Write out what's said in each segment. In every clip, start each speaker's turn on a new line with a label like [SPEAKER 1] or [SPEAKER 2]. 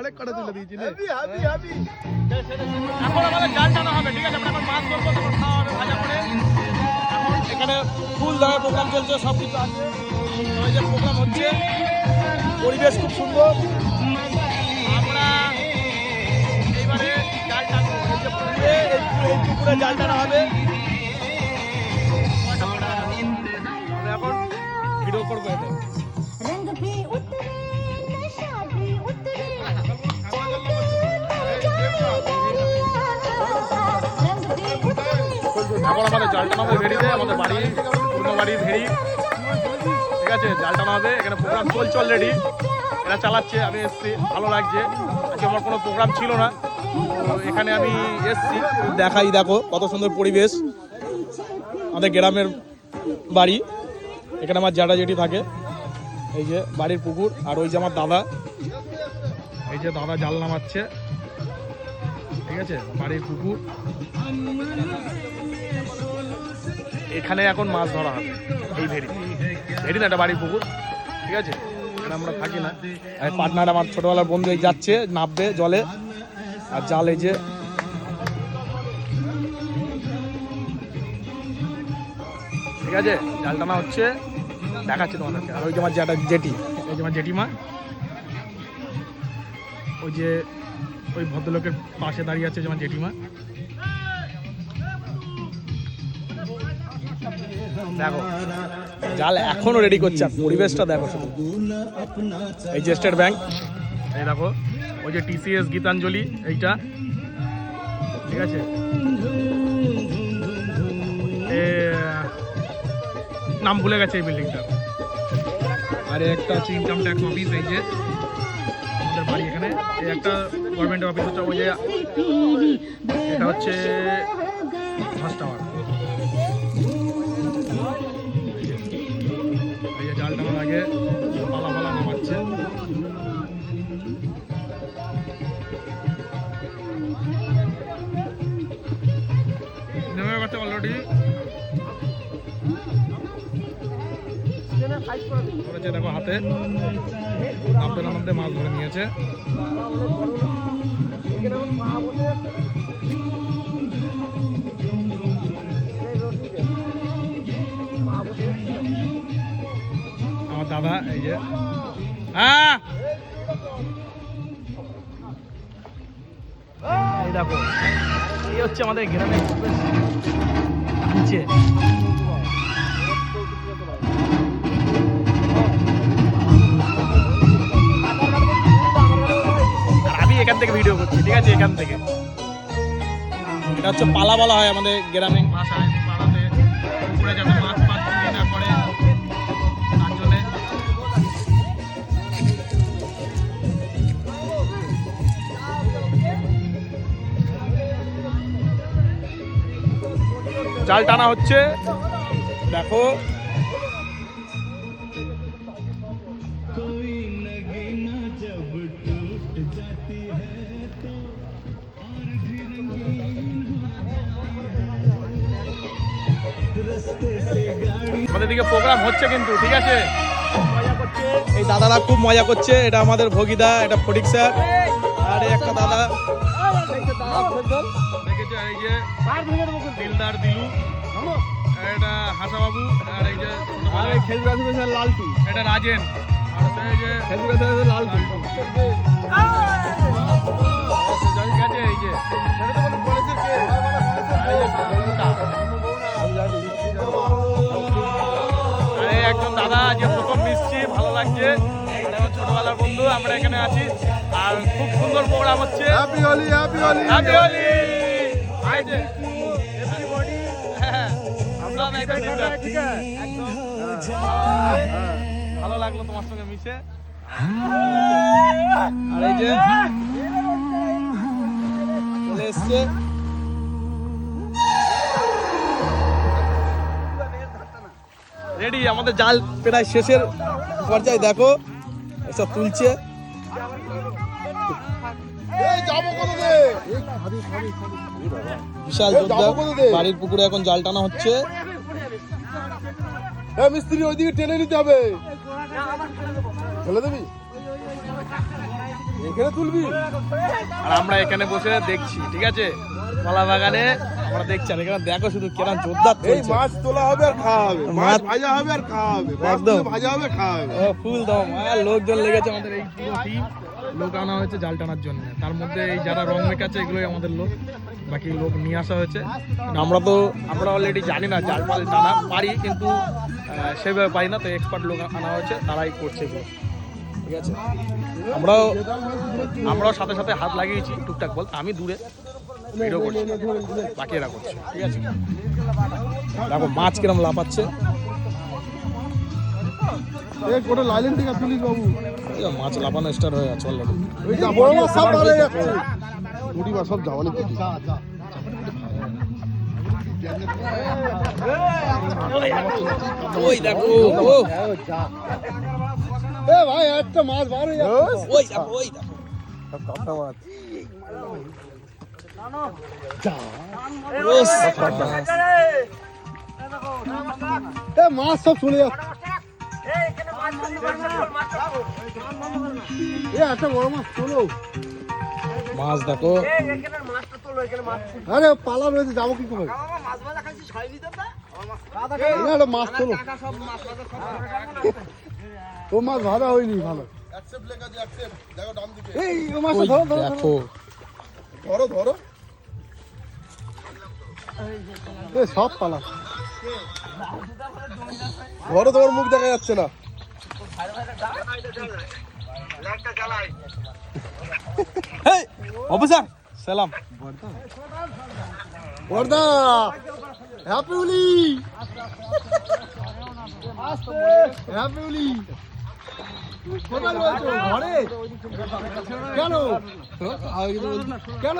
[SPEAKER 1] অনেক কটা তুলে দিয়েছি রে।
[SPEAKER 2] এখন আমাদের জাল টানা হবে, ঠিক আছে? আমরা এখন মাছ ধরবো, তারপর খাওয়া হবে ভাজা করে। এখন এখানে ফুল ধরে প্রোগ্রাম চলছে, সব কিছু আছে, ওই যে প্রোগ্রাম হচ্ছে, পরিবেশ খুব সুন্দর। আমরা এইবারে জাল টানবো, এই যে পুকুরে, এই পুকুরে জাল টানা হবে। আমরা এখন ভিডিও করবো এটা। এখন আমাদের জাল টানা হবে ভেড়িতে, আমাদের বাড়ি পূর্ণ বাড়ির ভেড়ি, ঠিক আছে? জাল টানা হবে, এখানে প্রোগ্রাম চলছে অলরেডি, এরা চালাচ্ছে, আমি এসছি, ভালো লাগছে। আজকে আমার কোনো প্রোগ্রাম ছিল না, তো এখানে আমি এসছি দেখাই। দেখো কত সুন্দর পরিবেশ, আমাদের গ্রামের বাড়ি। এখানে আমার জ্যাঠা জেঠি থাকে, এই যে বাড়ির পুকুর, আর ওই যে আমার দাদা, এই যে দাদা জাল নামাচ্ছে, ঠিক আছে? বাড়ির পুকুর, এখানে এখন মাছ ধরা হবে। এই ভেড়ি না, এটা বাড়ির পুকুর, ঠিক আছে? এখানে আমরা থাকি না। পার্টনার আমার ছোটবেলার বন্ধু এই যাচ্ছে, নামবে জলে, আর জাল এই যে ঠিক আছে, জাল টানা হচ্ছে, দেখাচ্ছি তোমাদেরকে। আর ওই যে আমার জেঠি, ওই যে আমার জেঠিমা, ওই যে ওই ভদ্রলোকের পাশে দাঁড়িয়ে আছে যে আমার জেঠিমা। দেখো জাল এখনো রেডি করছে, আর পরিবেশটা দেখো শুধু। এই যে স্টেট ব্যাংক, এই দেখো, ওই যে TCS গীতাঞ্জলি, এইটা, ঠিক আছে? নাম ভুলে গেছে এই বিল্ডিংটা। আর একটা হচ্ছে ইনকাম ট্যাক্স অফিস, এই যে আমাদের বাড়ি এখানে। এই একটা গভর্নমেন্টের অফিস হচ্ছে, ওই যে এটা হচ্ছে ফার্স্ট টাওয়ার। এই যে জাল টানার আগে পালা নামাচ্ছে। নেমে গেছে অলরেডি, করেছে দেখো হাতে, নামতে মাছ ধরে নিয়েছে। আমার দাদা, এই যে এই দেখো, এই হচ্ছে আমাদের গ্রামের নিচে। এখান থেকে ভিডিও করছি, ঠিক আছে? এখান থেকে এটা হচ্ছে পালা বলা হয় আমাদের গ্রামে ভাষায়। পালাতে পুকুরে যাতে মাছ চুরি না করে, তার জন্যে। জাল টানা হচ্ছে, দেখো। আমাদের দিকে প্রোগ্রাম হচ্ছে কিন্তু, ঠিক আছে? এই দাদারা খুব মজা করছে। এটা আমাদের ভগিদা, এটা ফটিক স্যার, আর একটা দাদা, এই যে দিলদার দিলু, এটা হাসাবাবু, আর এই যে লালটু, এটা রাজেন, আর এই যে লালটু, ঠিক আছে? এই যে একজন দাদা, যে প্রথম মিশছি, ভালো লাগছে, ছোটবেলার বন্ধু, আমরা এখানে আছি, আর খুব সুন্দর প্রোগ্রাম হচ্ছে। Happy Holi, happy Holi, happy Holi. ভালো লাগলো তোমার সঙ্গে মিশে। আর এই যে চলে এসছে রেডি, আমাদের জাল প্রায় শেষের পর্যায়ে। দেখো এসব তুলছে, বিশাল বাড়ির পুকুরে এখন জাল টানা হচ্ছে। মিস্ত্রি ওইদিকে টেনে নিতে হবে, ফেলে দেবি।
[SPEAKER 1] এখানে তুলবি
[SPEAKER 2] আর আমরা এখানে বসে দেখছি, ঠিক আছে, কলা বাগানে আমরা দেখছি। আর এখানে দেখো শুধু কেরাম জোরদার
[SPEAKER 1] এই মাছ তোলা হবে আর খাওয়া হবে, মাছ ভাজা হবে আর খাওয়া হবে,
[SPEAKER 2] একদম
[SPEAKER 1] ভাজা হবে খাওয়া হবে।
[SPEAKER 2] ফুল দম। আর লোকজন লেগেছে আমাদের এই পুরো টিম, লোক আনা হয়েছে জাল টানার জন্য। তার মধ্যে এই যারা রং মেকাচ্ছে এগুলোই আমাদের লোক, বাকি লোক নিয়ে আসা হয়েছে। আমরা অলরেডি জানি না জাল টাল টানা পারি, কিন্তু সেভাবে পাই না, তো এক্সপার্ট লোক আনা হয়েছে, তারাই করছে এগুলো, ঠিক আছে। আমরাও সাথে সাথে হাত লাগিয়েছি টুকটাক, বলতে আমি দূরে ভিডিও করছি, বাকি এরা করছে, ঠিক আছে। দেখো মাছ কিরম লাফাচ্ছে, মাছ লাফানো স্টার্ট হয়ে গেছে অলরেডি।
[SPEAKER 1] সব যাওয়ানি
[SPEAKER 2] ওই দেখো
[SPEAKER 1] ভাই একটা মাছ বার হয়ে যাচ্ছে।
[SPEAKER 2] ওই দেখো ওই দেখো
[SPEAKER 1] মাছ মাছ সব চলে যাচ্ছে। একটা বড় মাছ চলো,
[SPEAKER 2] মাছ দেখো।
[SPEAKER 1] আরে পালা রয়েছে, যাবো কি করে? মাছ তোলো, ও মাছ ভাড়া হয়নি ভালো। এই মাছটা ধরো ধরো
[SPEAKER 2] দেখো
[SPEAKER 1] ধরো ধরো, সব পালা ধরো, তোমার মুখ দেখা যাচ্ছে না।
[SPEAKER 2] অফিসার সালাম।
[SPEAKER 1] বর্দা হ্যাপি হোলি, হ্যাপি হোলি। কোথায় রয়েছো? ঘরে? কেন কেন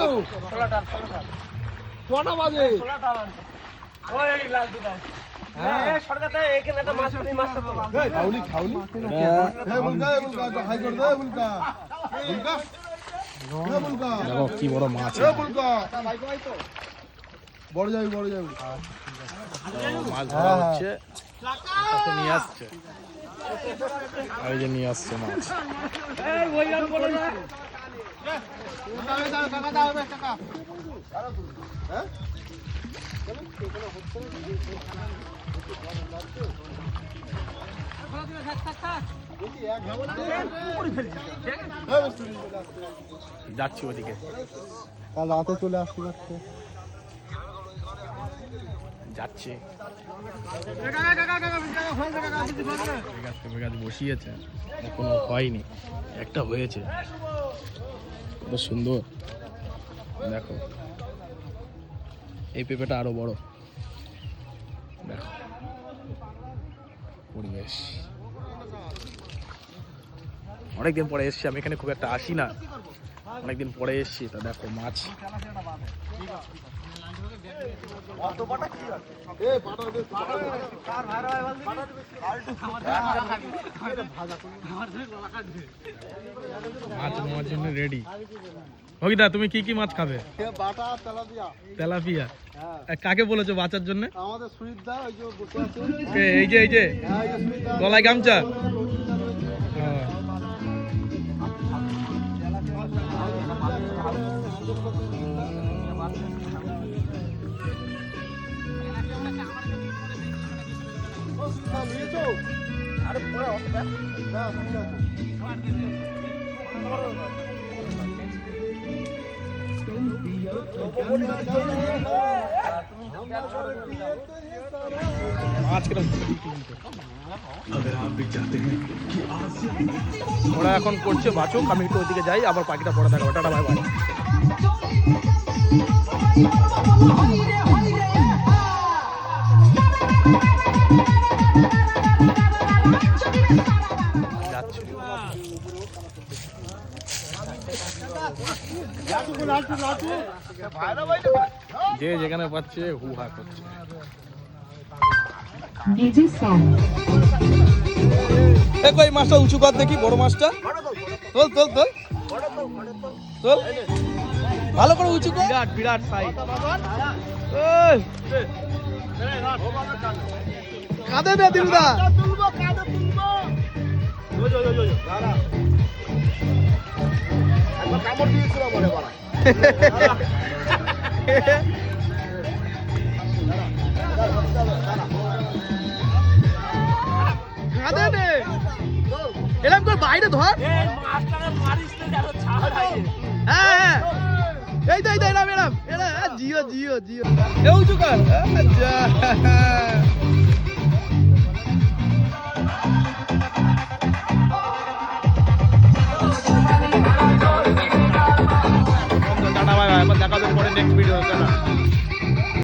[SPEAKER 1] কটা বাজে? খাওনি খাওনি,
[SPEAKER 2] দেখো কি বড় মাছ,
[SPEAKER 1] বড় যাবি বড় যাবি।
[SPEAKER 2] মাছ ধরা হচ্ছে, তাকে নিয়ে আসছে, এই যে নিয়ে আসছে মাছ। যাচ্ছি ওদিকে,
[SPEAKER 1] কাল রাতে চলে আসতে পারছে।
[SPEAKER 2] যাচ্ছি, বসিয়েছে, এখনো হয়নি, একটা হয়েছে, কত সুন্দর দেখো। এই পেঁপেটা আরো বড়, দেখো পরিবেশ। অনেকদিন পরে এসছি আমি এখানে, খুব একটা আসি না, অনেকদিন পরে এসছি, তা দেখো মাছ। মাছ নেওয়ার জন্য রেডি। হকিদা তুমি কি কি মাছ খাবে? তেলাপিয়া। কাকে বলেছো বাঁচার জন্য?
[SPEAKER 1] আমাদের সুইদা, ওই যে বসে আছে,
[SPEAKER 2] এই যে গলায় গামছা। ওরা এখন করছে বাচুক, আমি একটু ওইদিকে যাই, আবার পাখিটা পরে দেখাবো। Tata bye bye. যাচ্ছে যে যেখানে পাচ্ছে হু হা করছে। এই মাছটা উঁচু কর দেখি, বড় মাছটা তোল তোল তোল তোল, ভালো করে উঁচু কর। বিরাট বিরাট সাইজ। কাঁদে দে দিলদা,
[SPEAKER 1] একবার কামড় দিয়েছিলাম মনে করা
[SPEAKER 3] কাঁদে নে এরকম করে বাইরে ধর হ্যাঁ হ্যাঁ এই তো এরম এরম এরম জিও জিও জিও এ উঁচু কর আচ্ছা
[SPEAKER 2] টাটা বাই বাই, এবার দেখা হবে পরে নেক্সট ভিডিও। টাটা।